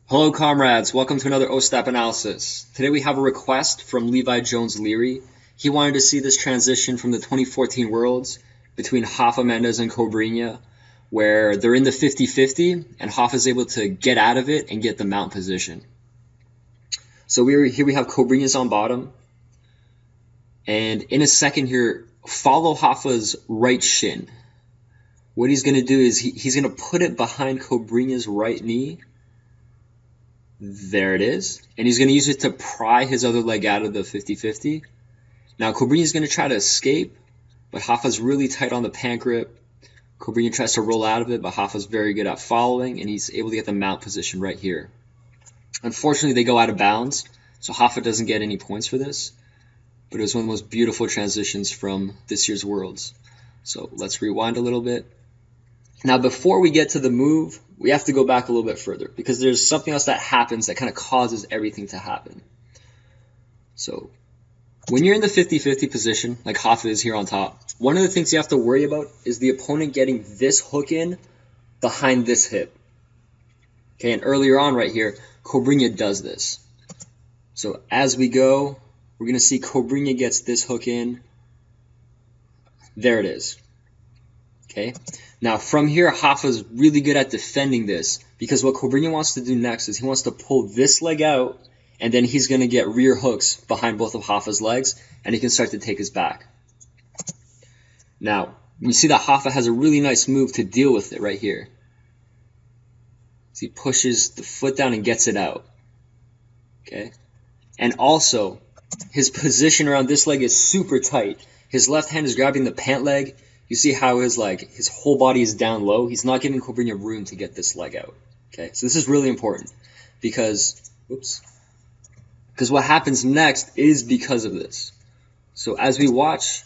Hello comrades, welcome to another O-Step analysis. Today we have a request from Levi Jones Leary. He wanted to see this transition from the 2014 Worlds between Rafael Mendes and Cobrinha, where they're in the 50-50 and Rafa is able to get out of it and get the mount position. So here we have Cobrinha's on bottom, and in a second here, follow Rafa's right shin. What he's going to do is he's going to put it behind Cobrinha's right knee. There it is. And he's going to use it to pry his other leg out of the 50-50. Now Cobrinha is going to try to escape, but Rafa's really tight on the pant grip. Cobrinha tries to roll out of it, but Rafa's very good at following, and he's able to get the mount position right here. Unfortunately, they go out of bounds, so Rafa doesn't get any points for this. But it was one of the most beautiful transitions from this year's Worlds. So let's rewind a little bit. Now, before we get to the move, we have to go back a little bit further because there's something else that happens that kind of causes everything to happen. So when you're in the 50-50 position, like Rafa is here on top, one of the things you have to worry about is the opponent getting this hook in behind this hip. Okay, and earlier on right here, Cobrinha does this. So as we go, we're going to see Cobrinha gets this hook in. There it is. Okay. Now from here, Rafa's really good at defending this because what Cobrinha wants to do next is he wants to pull this leg out, and then he's going to get rear hooks behind both of Rafa's legs, and he can start to take his back. Now, you see that Rafa has a really nice move to deal with it right here. So he pushes the foot down and gets it out. Okay. And also, his position around this leg is super tight. His left hand is grabbing the pant leg. You see how his whole body is down low. He's not giving Cobrinha room to get this leg out. Okay, so this is really important because what happens next is because of this. So as we watch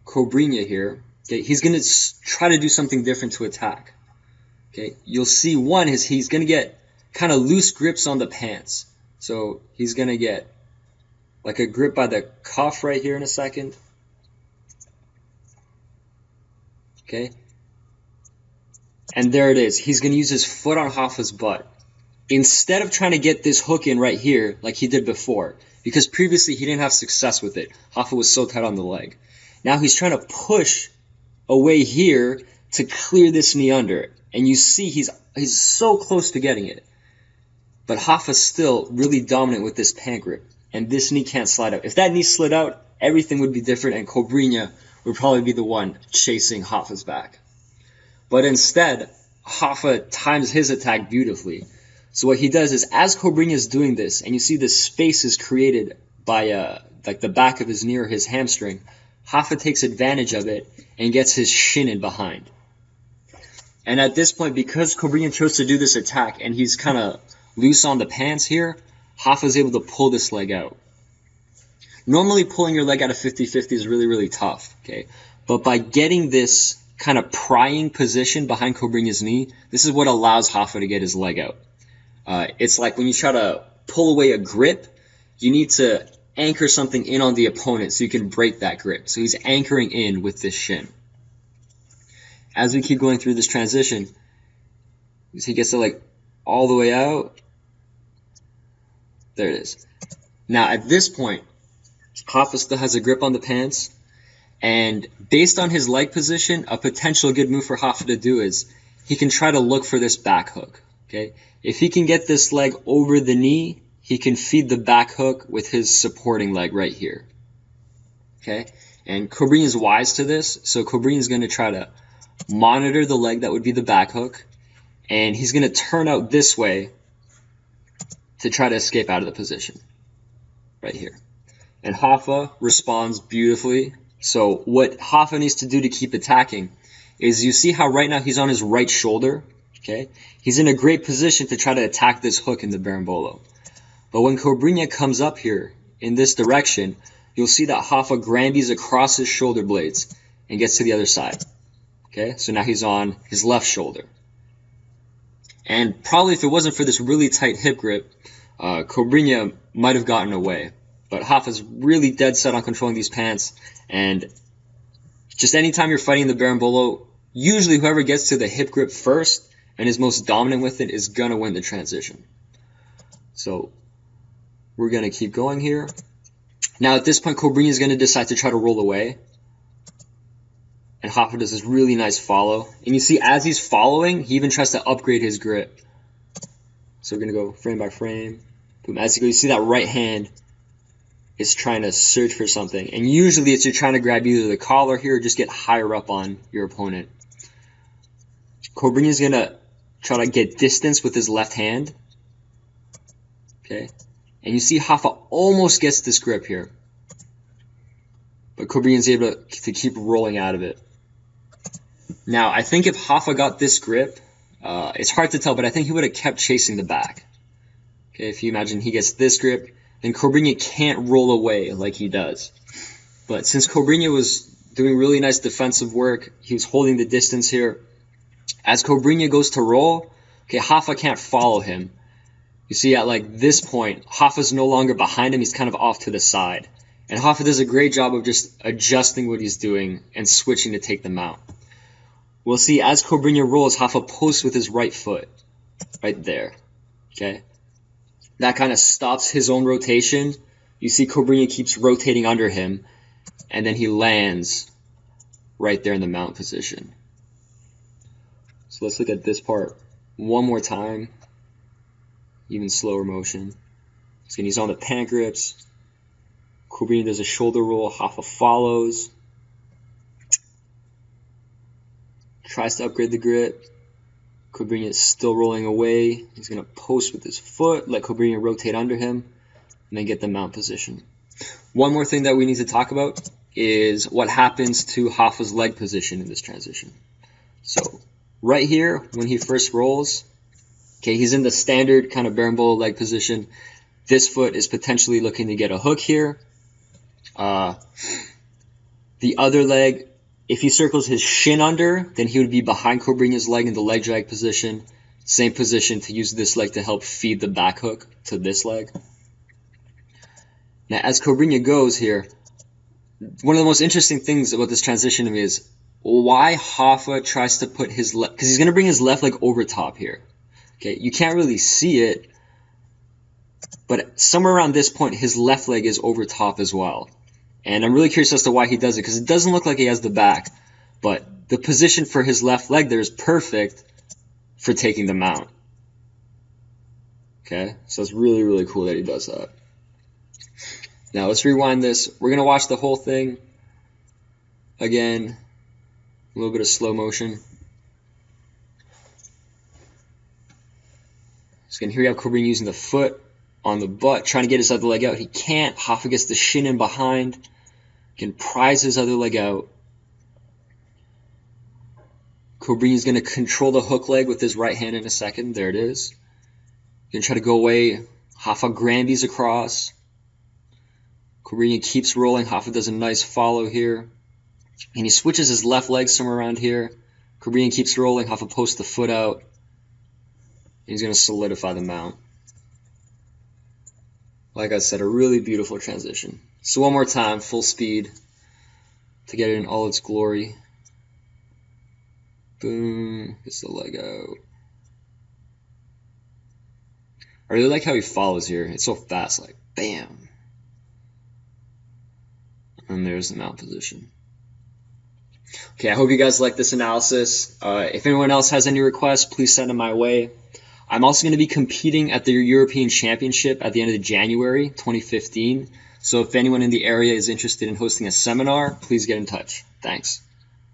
Cobrinha here, okay, he's going to try to do something different to attack. Okay, you'll see he's going to get kind of loose grips on the pants. So he's going to get like a grip by the cuff right here in a second. Okay, and there it is. He's going to use his foot on Rafa's butt instead of trying to get this hook in right here like he did before, because previously he didn't have success with it. Rafa was so tight on the leg. Now he's trying to push away here to clear this knee under, and you see he's so close to getting it. But Rafa's still really dominant with this pant grip, and this knee can't slide out. If that knee slid out, everything would be different, and Cobrinha would probably be the one chasing Rafa's back. But instead, Rafa times his attack beautifully. So what he does is, as Cobrinha is doing this, and you see the space is created by like the back of his knee or his hamstring, Rafa takes advantage of it and gets his shin in behind. And at this point, because Cobrinha chose to do this attack and he's kind of loose on the pants here, Rafa is able to pull this leg out. Normally, pulling your leg out of 50-50 is really, really tough, okay? But by getting this kind of prying position behind Cobrinha's knee, this is what allows Rafa to get his leg out. It's like when you try to pull away a grip, you need to anchor something in on the opponent so you can break that grip. So he's anchoring in with this shin. As we keep going through this transition, he gets it like all the way out. There it is. Now, at this point, Rafa still has a grip on the pants, and based on his leg position, a potential good move for Rafa to do is he can try to look for this back hook. Okay, if he can get this leg over the knee, he can feed the back hook with his supporting leg right here. Okay, and Cobrinha is wise to this, so Cobrinha is going to try to monitor the leg that would be the back hook, and he's going to turn out this way to try to escape out of the position right here. And Rafa responds beautifully. So what Rafa needs to do to keep attacking is, you see how right now he's on his right shoulder. Okay, he's in a great position to try to attack this hook in the berimbolo. But when Cobrinha comes up here in this direction, you'll see that Rafa grandies across his shoulder blades and gets to the other side. Okay, so now he's on his left shoulder. And probably if it wasn't for this really tight hip grip, Cobrinha might have gotten away. But Rafa's really dead set on controlling these pants, and just anytime you're fighting the berimbolo, usually whoever gets to the hip grip first and is most dominant with it is going to win the transition. So we're going to keep going here. Now at this point, Cobrinha is going to decide to try to roll away. And Rafa does this really nice follow. And you see as he's following, he even tries to upgrade his grip. So we're going to go frame by frame. Boom. As you go, you see that right hand is trying to search for something. And usually it's you're trying to grab either the collar here or just get higher up on your opponent. Cobrinha is going to try to get distance with his left hand. Okay. And you see Rafa almost gets this grip here. But Cobrinha is able to keep rolling out of it. Now, I think if Rafa got this grip, it's hard to tell, but I think he would have kept chasing the back. Okay, if you imagine he gets this grip, then Cobrinha can't roll away like he does. But since Cobrinha was doing really nice defensive work, he was holding the distance here. As Cobrinha goes to roll, okay, Rafa can't follow him. You see at like this point, Rafa's no longer behind him, he's kind of off to the side. And Rafa does a great job of just adjusting what he's doing and switching to take them out. We'll see as Cobrinha rolls, Rafa posts with his right foot. Right there. Okay? That kind of stops his own rotation. You see Cobrinha keeps rotating under him. And then he lands right there in the mount position. So let's look at this part one more time. Even slower motion. So he's on the panic grips. Cobrinha does a shoulder roll. Rafa follows. Tries to upgrade the grip. Cobrinha is still rolling away. He's going to post with his foot. Let Cobrinha rotate under him. And then get the mount position. One more thing that we need to talk about is what happens to Rafa's leg position in this transition. So right here, when he first rolls, okay, he's in the standard kind of berimbolo leg position. This foot is potentially looking to get a hook here. The other leg, if he circles his shin under, then he would be behind Cobrinha's leg in the leg drag position. Same position to use this leg to help feed the back hook to this leg. Now, as Cobrinha goes here, one of the most interesting things about this transition to me is why Rafa tries to put his left, because he's going to bring his left leg over top here. Okay, you can't really see it, but somewhere around this point, his left leg is over top as well. And I'm really curious as to why he does it, because it doesn't look like he has the back, but the position for his left leg there is perfect for taking the mount. Okay, so it's really, really cool that he does that. Now let's rewind this. We're going to watch the whole thing again, a little bit of slow motion. So again, here we have Cobrinha using the foot on the butt, trying to get his other leg out. He can't. Rafa gets the shin in behind. Can prise his other leg out. Cobrinha is going to control the hook leg with his right hand in a second. There it is. Going to try to go away. Rafa grandies across. Cobrinha keeps rolling. Rafa does a nice follow here. And he switches his left leg somewhere around here. Cobrinha keeps rolling. Rafa posts the foot out. He's going to solidify the mount. Like I said, a really beautiful transition. So one more time, full speed to get it in all its glory. Boom, gets the leg out. I really like how he follows here. It's so fast, like bam. And there's the mount position. Okay, I hope you guys like this analysis. If anyone else has any requests, please send them my way. I'm also going to be competing at the European Championship at the end of January 2015. So if anyone in the area is interested in hosting a seminar, please get in touch. Thanks.